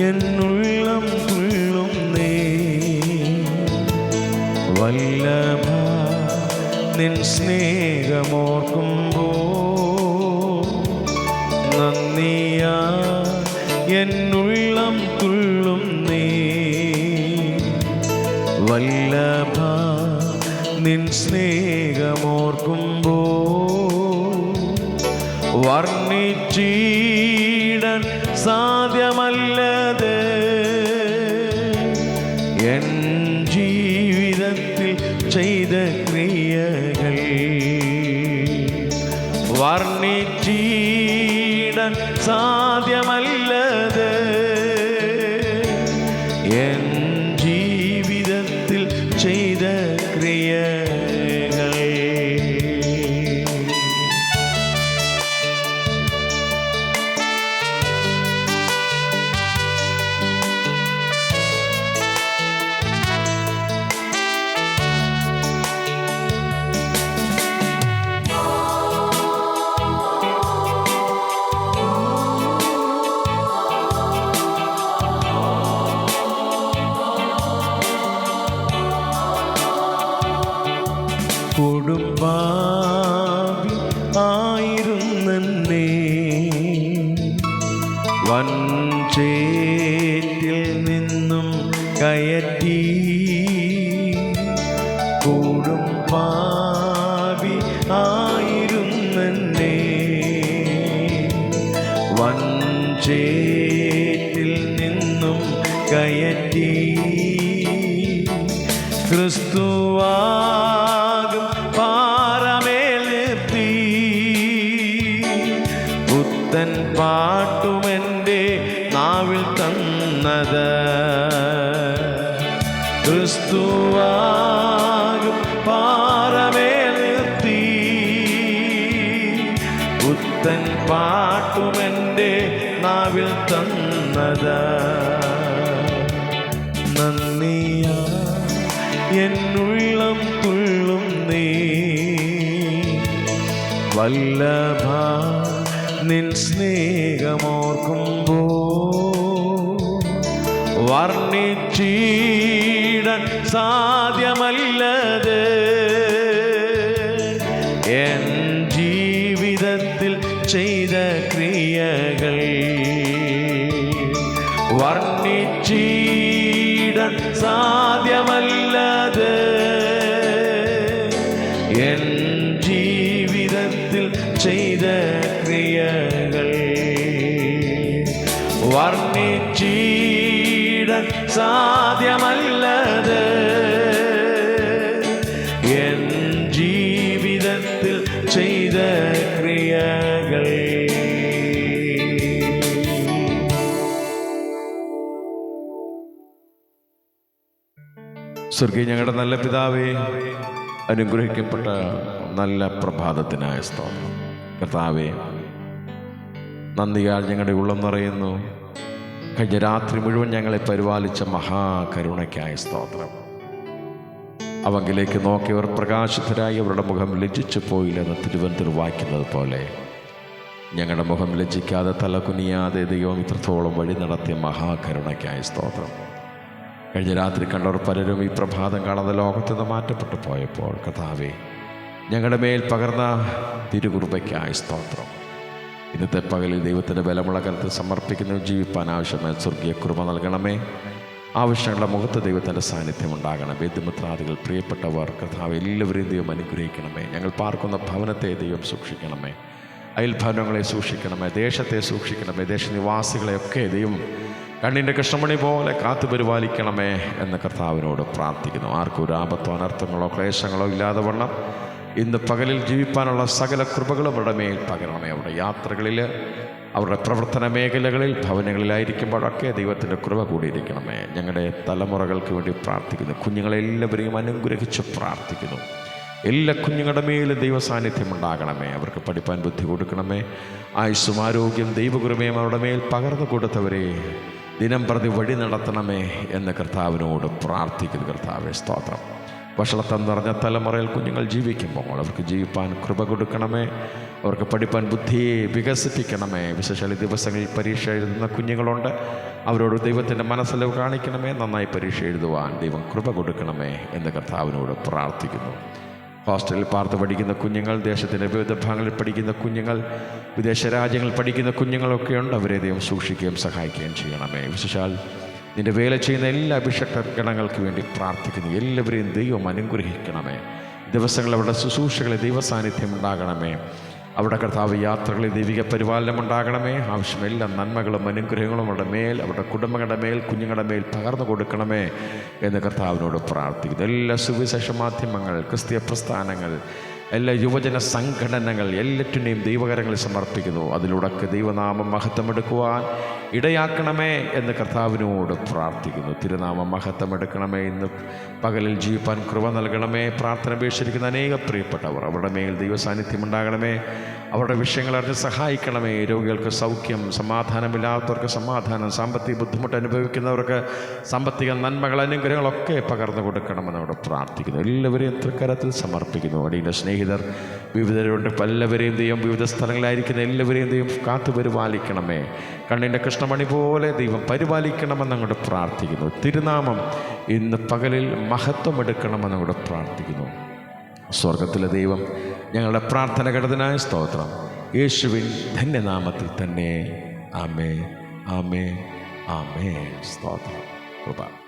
എന്നുള്ളം തുള്ളുന്നേ വല്ലഭ നിൻ സ്നേഹമോർക്കുമ്പോ നന്ദിയാ എന്നുള്ളം തുള്ളുന്നേ വല്ലഭ നിൻ സ്നേഹമോർക്കുമ്പോ വർണ്ണിച്ചിടാൻ സാധ്യമല്ലത് എൻ ജീവിതത്തിൽ ചെയ്ത ക്രിയകൾ വർണ്ണിച്ചിടാൻ സാധ്യമല്ലത് എൻ ജീവിതത്തിൽ ചെയ്ത ക്രിയകൾ. കൊടുമ്പാവി ആയിരുന്നെന്നെ വൻചേറ്റിൽ നിന്നും കയറ്റി കൊടുമ്പാവി ആയിരുന്നെന്നെ വൻചേറ്റിൽ നിന്നും കയറ്റി ക്രിസ്തുവാകും പാറമേൽ നിർത്തി പുത്തൻ പാട്ടുമെൻ്റെ നാവിൽ തന്നത് ക്രിസ്തുവാകും പാറമേൽ നിർത്തി പുത്തൻ പാട്ടുമെൻ്റെ നാവിൽ തന്നത് നന്ദിയാ എന്നുള്ളം തുള്ളുന്നേ വല്ലഭ നിൻ സ്നേഹമോർക്കുമ്പോ വർണ്ണിച്ചിടാൻ സാധ്യമല്ലത് എൻ ജീവിതത്തിൽ ചെയ്ത ക്രിയകൾ വർണ്ണിച്ചിടാൻ സാധ്യമല്ലത് എൻ ജീവിതത്തിൽ ചെയ്ത ക്രിയകൾ വർണ്ണിച്ചിടാൻ സാധ്യമല്ലത് എൻ ജീവിതത്തിൽ ചെയ്ത ക്രിയകൾ. സ്വർഗീയ ഞങ്ങളുടെ നല്ല പിതാവേ, അനുഗ്രഹിക്കപ്പെട്ട നല്ല പ്രഭാതത്തിനായ സ്തോത്രം. കർത്താവേ, നന്ദിയാൽ ഞങ്ങളുടെ ഉള്ളം നിറയുന്നു. കഴിഞ്ഞ രാത്രി മുഴുവൻ ഞങ്ങളെ പരിപാലിച്ച മഹാകരുണയ്ക്കായ സ്തോത്രം. അവങ്കിലേക്ക് നോക്കിയവർ പ്രകാശിതരായി അവരുടെ മുഖം ലജ്ജിച്ചു പോയില്ലെന്ന് തിരുവനന്തപുരം വായിക്കുന്നത് പോലെ ഞങ്ങളുടെ മുഖം ലജ്ജിക്കാതെ തലകുനിയാതെ ദൈവം ഇത്രത്തോളം വഴി നടത്തിയ മഹാകരുണയ്ക്കായ സ്തോത്രം. കഴിഞ്ഞ രാത്രി കണ്ടവർ പലരും ഈ പ്രഭാതം കാണാതെ ലോകത്ത് നിന്ന് മാറ്റപ്പെട്ടു പോയപ്പോൾ കർത്താവേ, ഞങ്ങളുടെ മേൽ പകർന്ന തിരുകുറുബയ്ക്കായി സ്തോത്രം. ഇന്നത്തെ പകലിൽ ദൈവത്തിൻ്റെ ബലമുള്ള കരത്തിൽ സമർപ്പിക്കുന്ന ജീവിപ്പാൻ ആവശ്യമായ സ്വർഗീയ കൃപ നൽകണമേ. ആവശ്യങ്ങളുടെ മുഖത്ത് ദൈവത്തിൻ്റെ സാന്നിധ്യം ഉണ്ടാകണം. ബന്ധുമിത്രാദികൾ, പ്രിയപ്പെട്ടവർ, കർത്താവ് എല്ലാവരെയും ദൈവം അനുഗ്രഹിക്കണമേ. ഞങ്ങൾ പാർക്കുന്ന ഭവനത്തെ ദൈവം സൂക്ഷിക്കണമേ. അയൽഭവനങ്ങളെ സൂക്ഷിക്കണമേ. ദേശത്തെ സൂക്ഷിക്കണമേ. ദേശനിവാസികളെയൊക്കെ ദൈവം കണ്ണിൻ്റെ കൃഷ്ണമണി പോലെ കാത്തു പരിപാലിക്കണമേ എന്ന് കർത്താവിനോട് പ്രാർത്ഥിക്കുന്നു. ആർക്കും ഒരു ആപത്തോ അനർത്ഥങ്ങളോ ക്ലേശങ്ങളോ ഇല്ലാതെ വണ്ണം ഇന്ന് പകലിൽ ജീവിപ്പാനുള്ള സകല കൃപകളും അവരുടെ മേൽ പകരണമേ. അവരുടെ യാത്രകളിൽ, അവരുടെ പ്രവർത്തന മേഖലകളിൽ, ഭവനങ്ങളിലായിരിക്കുമ്പോഴൊക്കെ ദൈവത്തിൻ്റെ കൃപ കൂടിയിരിക്കണമേ. ഞങ്ങളുടെ തലമുറകൾക്ക് വേണ്ടി പ്രാർത്ഥിക്കുന്നു. കുഞ്ഞുങ്ങളെല്ലാവരെയും അനുഗ്രഹിച്ച് പ്രാർത്ഥിക്കുന്നു. എല്ലാ കുഞ്ഞുങ്ങളുടെ മേലും ദൈവ സാന്നിധ്യം ഉണ്ടാകണമേ. അവർക്ക് പഠിപ്പാൻ ബുദ്ധി കൊടുക്കണമേ. ആയുസ്സും ആരോഗ്യം ദൈവകൃപയും അവരുടെ മേൽ പകർന്നു കൊടുത്തവരെ ദിനം പ്രതി വഴി നടത്തണമേ എന്ന് കർത്താവിനോട് പ്രാർത്ഥിക്കുന്നു. കർത്താവേ സ്തോത്രം. വഷളത്തം നിറഞ്ഞ തലമുറയിൽ കുഞ്ഞുങ്ങൾ ജീവിക്കുമ്പോൾ അവർക്ക് ജീവിപ്പാൻ കൃപ കൊടുക്കണമേ. അവർക്ക് പഠിപ്പാൻ ബുദ്ധിയെ വികസിപ്പിക്കണമേ. വിശേഷാൽ ദിവസങ്ങളിൽ പരീക്ഷ എഴുതുന്ന കുഞ്ഞുങ്ങളുണ്ട്. അവരോട് ദൈവത്തിൻ്റെ മനസ്സിലവ് കാണിക്കണമേ. നന്നായി പരീക്ഷ എഴുതുവാൻ ദൈവം കൃപ കൊടുക്കണമേ എന്ന് കർത്താവിനോട് പ്രാർത്ഥിക്കുന്നു. ഹോസ്റ്റലിൽ പാർത്ത് പഠിക്കുന്ന കുഞ്ഞുങ്ങൾ, ദേശത്തിൻ്റെ വിവിധ ഭാഗങ്ങളിൽ പഠിക്കുന്ന കുഞ്ഞുങ്ങൾ, വിദേശ രാജ്യങ്ങളിൽ പഠിക്കുന്ന കുഞ്ഞുങ്ങളൊക്കെയുണ്ട്. അവരെ ദൈവം സൂക്ഷിക്കുകയും സഹായിക്കുകയും ചെയ്യണമേ. വിശേഷാൽ നിൻ്റെ വേല ചെയ്യുന്ന എല്ലാ അഭിഷേക ഗണങ്ങൾക്ക് വേണ്ടി പ്രാർത്ഥിക്കുന്നു. എല്ലാവരെയും ദൈവം അനുഗ്രഹിക്കണമേ. ദിവസങ്ങളിൽ അവരുടെ ശുശ്രൂഷകളിൽ ദൈവ സാന്നിധ്യം ഉണ്ടാകണമേ. അവരുടെ കർത്താവ് യാത്രകളിൽ ദൈവിക പരിപാലനം ഉണ്ടാകണമേ. ആവശ്യമെല്ലാ നന്മകളും അനുഗ്രഹങ്ങളും അവരുടെ മേൽ, അവരുടെ കുടുംബങ്ങളുടെ മേൽ, കുഞ്ഞുങ്ങളുടെ മേൽ പകർന്നു കൊടുക്കണമേ എന്ന് കർത്താവിനോട് പ്രാർത്ഥിക്കുന്നു. എല്ലാ സുവിശേഷ മാധ്യമങ്ങൾ, ക്രിസ്തീയ പ്രസ്ഥാനങ്ങൾ, എല്ലാ യുവജന സംഘടനകൾ എല്ലാറ്റിനെയും ദൈവകരങ്ങളിൽ സമർപ്പിക്കുന്നു. അതിലൂടെയൊക്കെ ദൈവനാമം മഹത്വമെടുക്കുവാൻ ഇടയാക്കണമേ എന്ന് കർത്താവിനോട് പ്രാർത്ഥിക്കുന്നു. തിരുനാമം മഹത്വമെടുക്കണമേ. ഇന്ന് പകലിൽ ജീവിപ്പാൻ കൃപ നൽകണമേ. പ്രാർത്ഥന അപേക്ഷിച്ചിരിക്കുന്ന അനേക പ്രിയപ്പെട്ടവർ, അവരുടെ മേൽ ദൈവ സാന്നിധ്യം ഉണ്ടാകണമേ. അവരുടെ വിഷയങ്ങൾ അറിഞ്ഞ് സഹായിക്കണമേ. രോഗികൾക്ക് സൗഖ്യം, സമാധാനമില്ലാത്തവർക്ക് സമാധാനം, സാമ്പത്തിക ബുദ്ധിമുട്ട് അനുഭവിക്കുന്നവർക്ക് സാമ്പത്തിക നന്മകൾ, അനുഗ്രഹങ്ങളൊക്കെ പകർന്നു കൊടുക്കണമെന്ന് അവിടെ പ്രാർത്ഥിക്കുന്നു. എല്ലാവരെയും തൃക്കരത്തിൽ സമർപ്പിക്കുന്നു. അടിയുടെ സ്നേഹിതർ വിവിധരുണ്ട്. എല്ലാവരെയും ദൈവം വിവിധ സ്ഥലങ്ങളിലായിരിക്കുന്ന എല്ലാവരെയും ദൈവം കാത്തു പരിപാലിക്കണമേ. കണ്ണിൻ്റെ കൃഷ്ണമണി പോലെ ദൈവം പരിപാലിക്കണമെന്ന് അങ്ങോട്ട് പ്രാർത്ഥിക്കുന്നു. തിരുനാമം ഇന്ന് പകലിൽ മഹത്വമെടുക്കണമെന്ന് അങ്ങോട്ട് പ്രാർത്ഥിക്കുന്നു. സ്വർഗത്തിലെ ദൈവം ഞങ്ങളുടെ പ്രാർത്ഥന കേട്ടതിനായ സ്തോത്രം. യേശുവിൻ ധന്യനാമത്തിൽ തന്നെ. ആമേൻ, ആമേൻ, ആമേൻ. സ്തോത്രം. കൃപ.